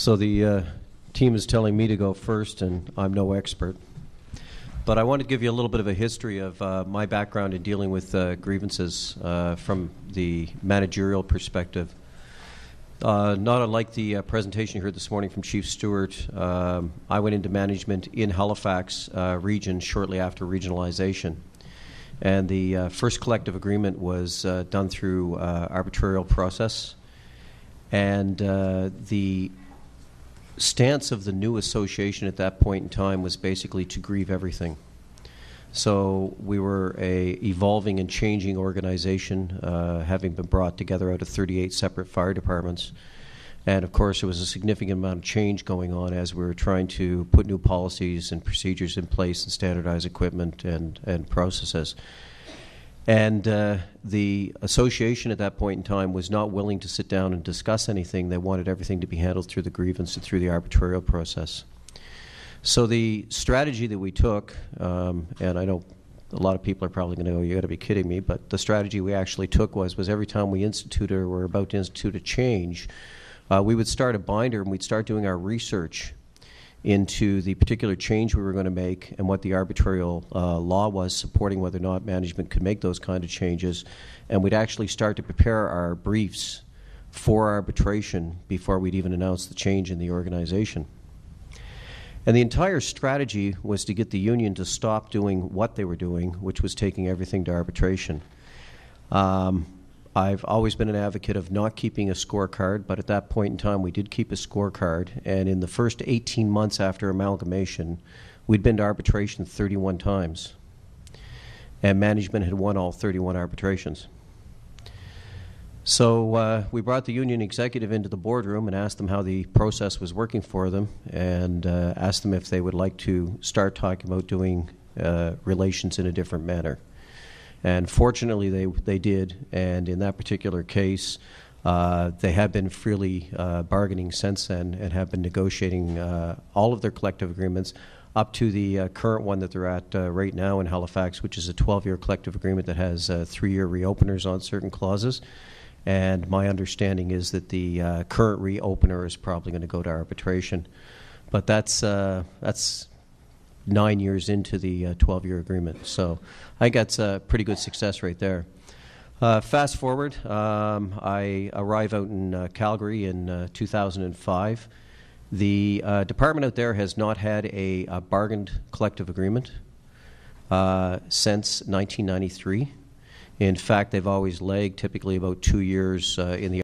So the team is telling me to go first, and I'm no expert. But I want to give you a little bit of a history of my background in dealing with grievances from the managerial perspective. Not unlike the presentation you heard this morning from Chief Stewart, I went into management in Halifax region shortly after regionalization. And the first collective agreement was done through arbitral process. And the stance of the new association at that point in time was basically to grieve everything. So we were a evolving and changing organization, having been brought together out of 38 separate fire departments. And of course, there was a significant amount of change going on as we were trying to put new policies and procedures in place and standardize equipment and processes. And the association at that point in time was not willing to sit down and discuss anything. They wanted everything to be handled through the grievance and through the arbitral process. So the strategy that we took, and I know a lot of people are probably going to go, you got to be kidding me, but the strategy we actually took was every time we instituted or were about to institute a change, we would start a binder and we'd start doing our research into the particular change we were going to make and what the arbitral law was supporting whether or not management could make those kind of changes. And we'd actually start to prepare our briefs for arbitration before we'd even announce the change in the organization. And the entire strategy was to get the union to stop doing what they were doing, which was taking everything to arbitration. I've always been an advocate of not keeping a scorecard, but at that point in time we did keep a scorecard, and in the first 18 months after amalgamation, we'd been to arbitration 31 times, and management had won all 31 arbitrations. So we brought the union executive into the boardroom and asked them how the process was working for them, and asked them if they would like to start talking about doing relations in a different manner. And fortunately, they did, and in that particular case, they have been freely bargaining since then and have been negotiating all of their collective agreements up to the current one that they're at right now in Halifax, which is a 12-year collective agreement that has 3-year reopeners on certain clauses. And my understanding is that the current reopener is probably going to go to arbitration. But that's 9 years into the 12-year agreement. So I think that's a pretty good success right there. Fast forward, I arrive out in Calgary in 2005. The department out there has not had a bargained collective agreement since 1993. In fact, they've always lagged typically about 2 years in the